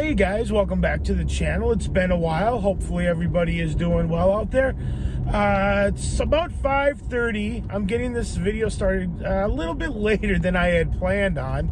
Hey guys, welcome back to the channel. It's been a while. Hopefully everybody is doing well out there. It's about 5:30. I'm getting this video started a little bit later than I had planned on.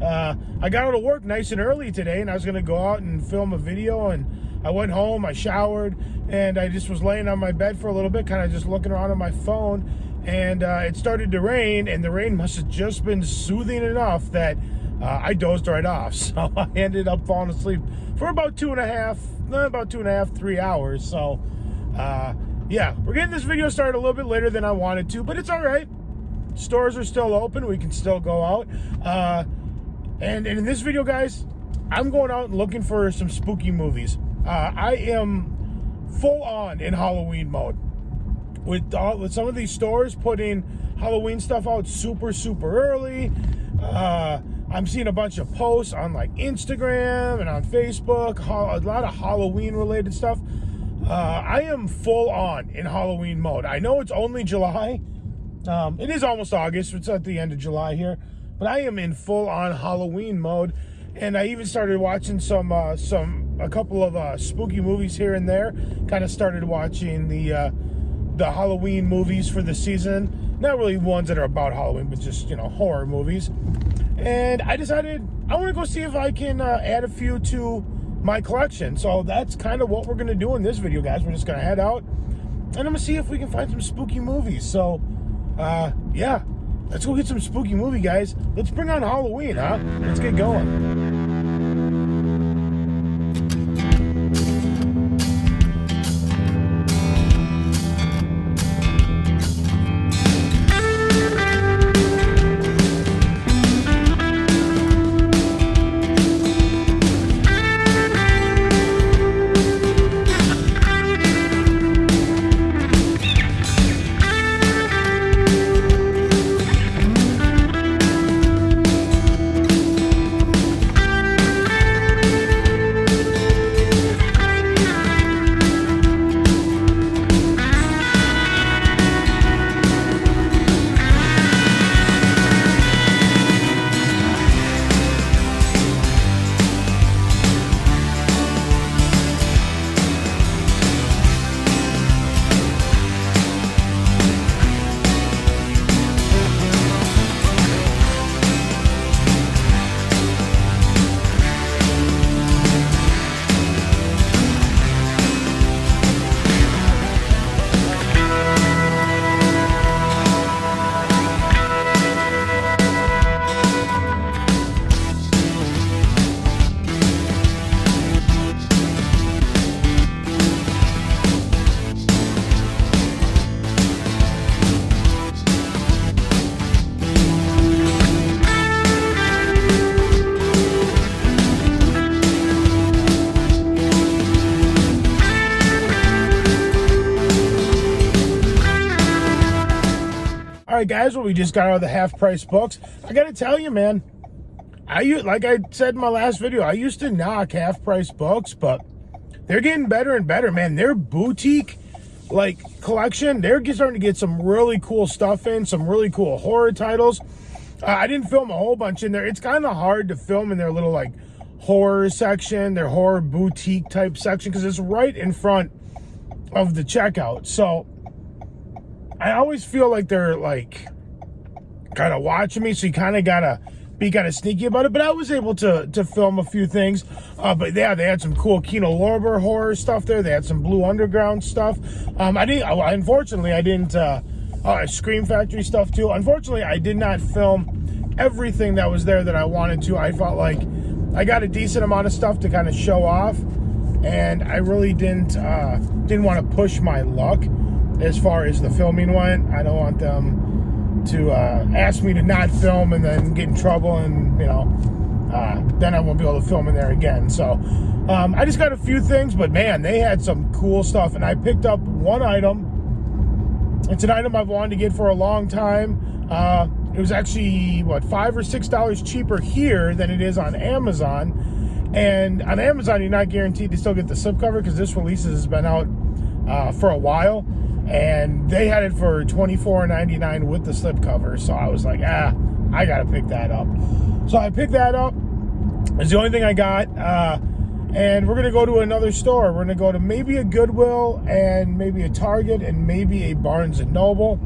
I got out of work nice and early today, and I was going to go out and film a video, and I went home, I showered, and I just was laying on my bed for a little bit, kind of just looking around on my phone, and it started to rain, and the rain must have just been soothing enough that I dozed right off. So I ended up falling asleep for about 2.5, 3 hours. So yeah, we're getting this video started a little bit later than I wanted to, but it's all right. Stores are still open. We can still go out. And in this video, guys, I'm going out and looking for some spooky movies. I am full on in Halloween mode. With some of these stores putting Halloween stuff out super early. I'm seeing a bunch of posts on like Instagram and on Facebook, a lot of Halloween related stuff. I am full on in Halloween mode. I know it's only July. It is almost August. It's at the end of July here, but I am in full on Halloween mode. And I even started watching a couple of spooky movies here and there. Kind of started watching the Halloween movies for the season. Not really ones that are about Halloween, but just, horror movies. And I decided I want to go see if I can add a few to my collection. So that's kind of what we're going to do in this video, guys. We're just going to head out, and I'm going to see if we can find some spooky movies. So, yeah, let's go get some spooky movie, guys. Let's bring on Halloween, huh? Let's get going. All right, guys, well, we just got out of the half-price books. I got to tell you, man, like I said in my last video, I used to knock half-price books, but they're getting better and better, man. Their boutique, collection, they're starting to get some really cool stuff in, some really cool horror titles. I didn't film a whole bunch in there. It's kind of hard to film in their little, horror section, their horror boutique-type section, because it's right in front of the checkout. So I always feel like they're kind of watching me, so you kind of gotta be kind of sneaky about it. But I was able to film a few things. But yeah, they had some cool Kino Lorber horror stuff there. They had some Blue Underground stuff. Unfortunately, I didn't. Scream Factory stuff too. Unfortunately, I did not film everything that was there that I wanted to. I felt like I got a decent amount of stuff to kind of show off, and I really didn't want to push my luck as far as the filming went. I don't want them to ask me to not film and then get in trouble, and then I won't be able to film in there again. So I just got a few things, but man, they had some cool stuff, and I picked up one item. It's an item I've wanted to get for a long time. It was actually $5 or $6 cheaper here than it is on Amazon. And on Amazon, you're not guaranteed to still get the slipcover, because this release has been out for a while. and they had it for $24.99 with the slipcover. So I was like, I gotta pick that up. So I picked that up. It's the only thing I got. And we're going to go to another store. We're going to go to maybe a Goodwill and maybe a Target and maybe a Barnes & Noble.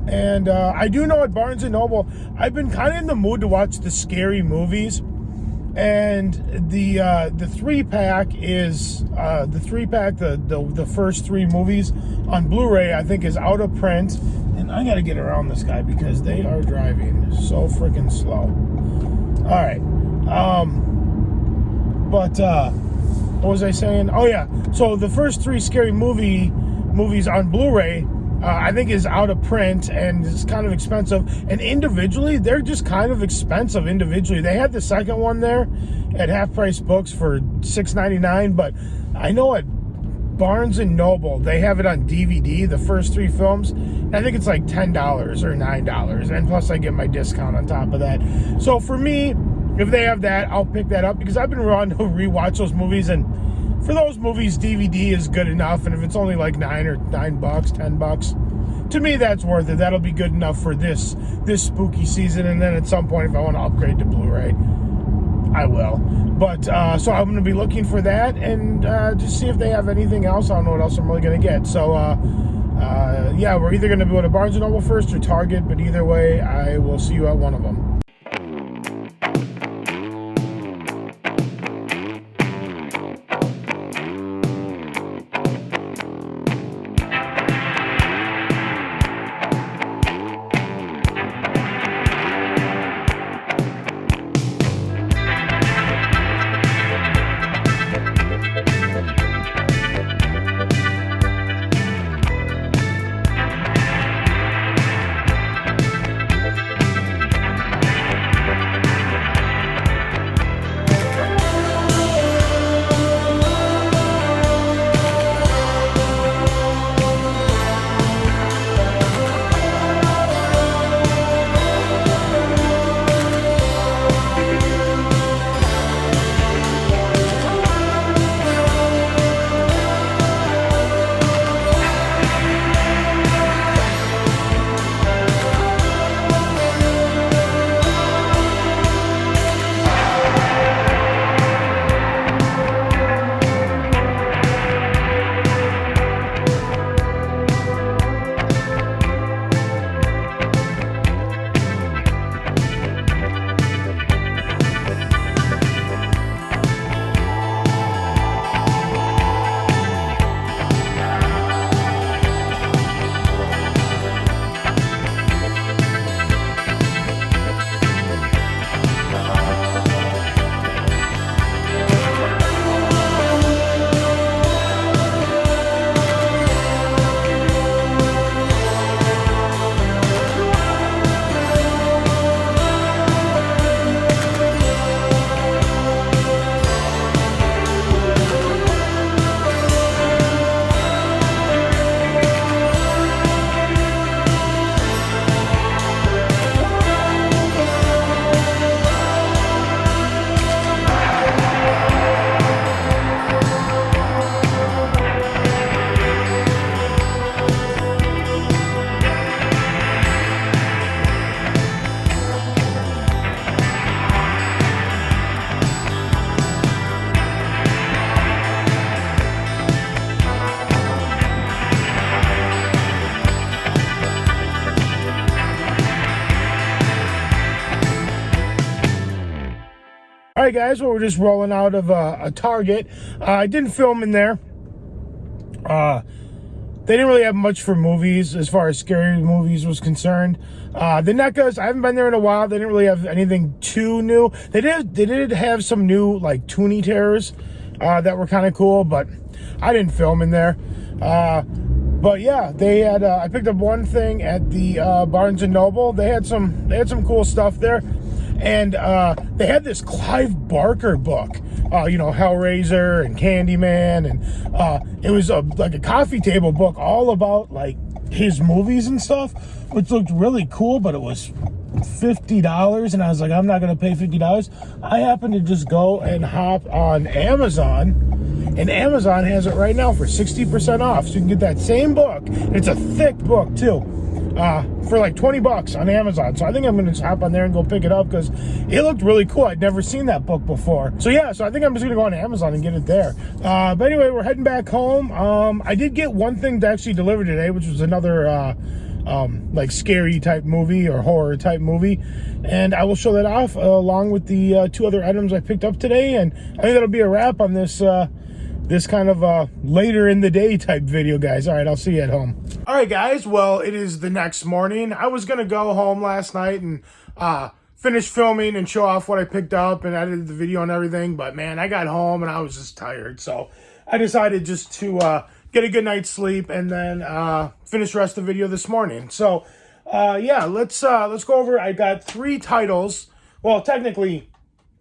And I do know at Barnes & Noble, I've been kind of in the mood to watch the scary movies. And the 3-pack is the first 3 movies on Blu-ray, I think, is out of print. And I got to get around this guy because they are driving so freaking slow. All right. But what was I saying? Oh yeah. So the first 3 scary movies on Blu-ray, I think, is out of print and it's kind of expensive. And individually, they're just kind of expensive individually. They had the second one there at Half Price Books for $6.99, but I know at Barnes & Noble, they have it on DVD, the first 3 films. I think it's like $10 or $9. And plus I get my discount on top of that. So for me, if they have that, I'll pick that up because I've been wanting to rewatch those movies, and for those movies, DVD is good enough. And if it's only like $10, to me, that's worth it. That'll be good enough for this spooky season. And then at some point, if I want to upgrade to Blu-ray, I will. But so I'm going to be looking for that and just see if they have anything else. I don't know what else I'm really going to get. So yeah, we're either going to go to Barnes & Noble first or Target. But either way, I will see you at one of them. All right, guys, well, we're just rolling out of a Target. I didn't film in there. They didn't really have much for movies as far as scary movies was concerned. The NECAs, I haven't been there in a while. They didn't really have anything too new. They did have some new, like, Toonie Terrors that were kind of cool, but I didn't film in there. But yeah, they had. I picked up one thing at the Barnes & Noble. They had some cool stuff there. And they had this Clive Barker book, Hellraiser and Candyman, and it was like a coffee table book all about like his movies and stuff, which looked really cool, but it was $50, and I was like, I'm not gonna pay $50. I happened to just go and hop on Amazon, and Amazon has it right now for 60% off, so you can get that same book. It's a thick book too. for like 20 bucks on Amazon. So I think I'm going to hop on there and go pick it up because it looked really cool. I'd never seen that book before. So yeah, so I think I'm just going to go on Amazon and get it there. But anyway, we're heading back home. I did get one thing to actually deliver today, which was another like scary type movie or horror type movie, and I will show that off along with the 2 other items I picked up today. And I think that'll be a wrap on this this kind of later in the day type video, guys. All right, I'll see you at home. All right, guys, well, it is the next morning. I was gonna go home last night and finish filming and show off what I picked up and edited the video and everything, but man, I got home and I was just tired, so I decided just to get a good night's sleep and then finish the rest of the video this morning. So yeah, let's go over. I got 3 titles. Well, technically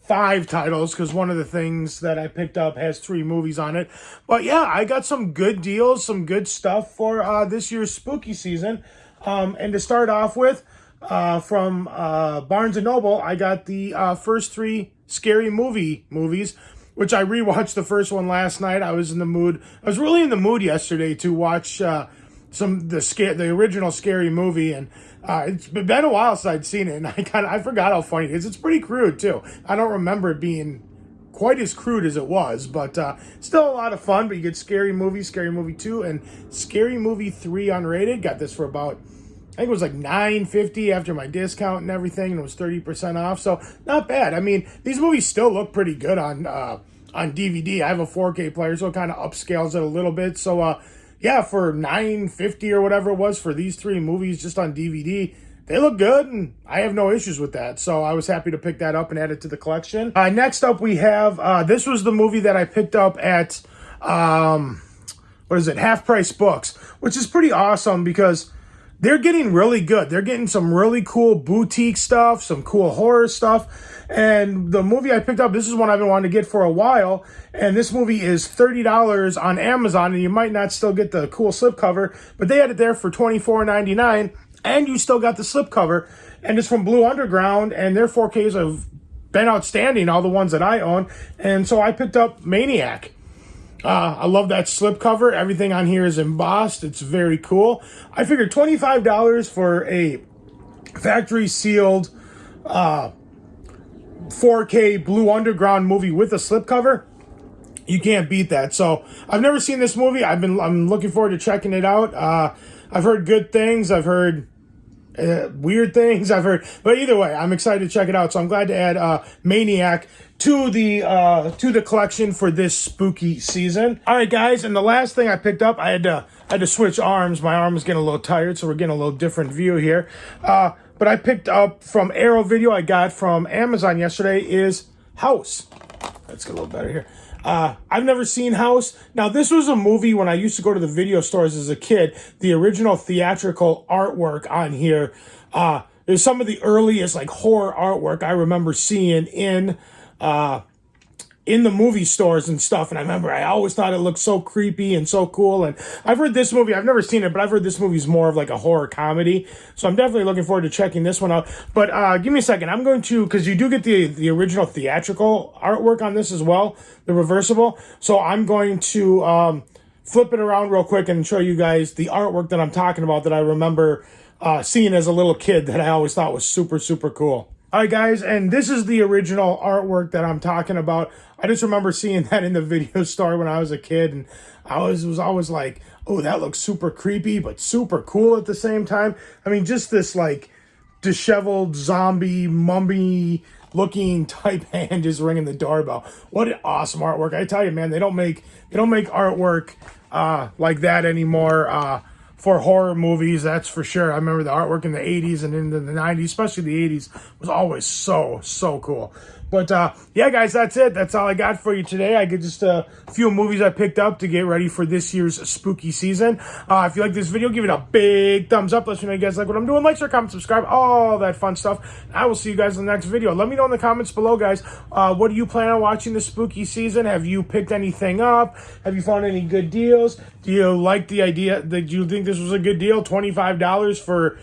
5 titles, because one of the things that I picked up has 3 movies on it. But yeah, I got some good deals, some good stuff for this year's spooky season. And to start off with, from Barnes & Noble, I got the first 3 Scary Movie movies, which I rewatched the first one last night. I was in the mood. I was really in the mood yesterday to watch the original Scary Movie, and it's been a while since I'd seen it, and I forgot how funny it is. It's pretty crude too. I don't remember it being quite as crude as it was, but still a lot of fun. But you get Scary Movie, Scary Movie 2, and Scary Movie 3 unrated. Got this for about, I think it was like $9.50 after my discount and everything, and it was 30% off, so not bad. I mean, these movies still look pretty good on DVD. I have a 4K player, so it kind of upscales it a little bit. So yeah, for $9.50 or whatever it was for these 3 movies just on DVD, they look good, and I have no issues with that. So I was happy to pick that up and add it to the collection. Next up, we have, this was the movie that I picked up at, what is it, Half Price Books, which is pretty awesome because they're getting really good. They're getting some really cool boutique stuff, some cool horror stuff. And the movie I picked up, this is one I've been wanting to get for a while. And this movie is $30 on Amazon. And you might not still get the cool slipcover, but they had it there for $24.99. And you still got the slipcover. And it's from Blue Underground. And their 4Ks have been outstanding, all the ones that I own. And so I picked up Maniac. I love that slipcover. Everything on here is embossed. It's very cool. I figured $25 for a factory sealed 4K Blue Underground movie with a slipcover. You can't beat that. So I've never seen this movie. I'm looking forward to checking it out. I've heard good things. I've heard weird things. But either way, I'm excited to check it out. So I'm glad to add Maniac to the collection for this spooky season. All right, guys, and the last thing I picked up, I had to switch arms. My arm was getting a little tired, so we're getting a little different view here. But I picked up from Arrow Video, I got from Amazon yesterday, is House. Let's get a little better here. I've never seen House. Now, this was a movie when I used to go to the video stores as a kid. The original theatrical artwork on here is some of the earliest like horror artwork I remember seeing in the movie stores and stuff. And I remember I always thought it looked so creepy and so cool. And I've heard this movie, I've never seen it, but I've heard this movie's more of like a horror comedy. So I'm definitely looking forward to checking this one out. But give me a second. I'm going to, because you do get the original theatrical artwork on this as well, the reversible. So I'm going to flip it around real quick and show you guys the artwork that I'm talking about that I remember seeing as a little kid that I always thought was super, super cool. All right, guys, and this is the original artwork that I'm talking about. I just remember seeing that in the video store when I was a kid, and I was always like, oh, that looks super creepy, but super cool at the same time. I mean, just this, like, disheveled zombie, mummy-looking type hand just ringing the doorbell. What an awesome artwork. I tell you, man, they don't make artwork like that anymore. For horror movies, that's for sure. I remember the artwork in the 80s and in the 90s, especially the 80s, was always so cool. But yeah, guys, that's it. That's all I got for you today. I get just a few movies I picked up to get ready for this year's spooky season. If you like this video, give it a big thumbs up. Let me know you guys like what I'm doing. Like, share, comment, subscribe, all that fun stuff. I will see you guys in the next video. Let me know in the comments below, guys. What do you plan on watching this spooky season? Have you picked anything up? Have you found any good deals? Do you like the idea? Do you think this was a good deal? $25 for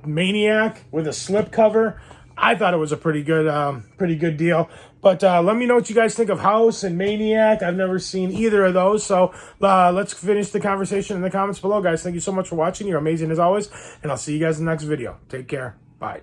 Maniac with a slipcover. I thought it was a pretty good deal. But let me know what you guys think of House and Maniac. I've never seen either of those. So let's finish the conversation in the comments below, guys. Thank you so much for watching. You're amazing as always. And I'll see you guys in the next video. Take care. Bye.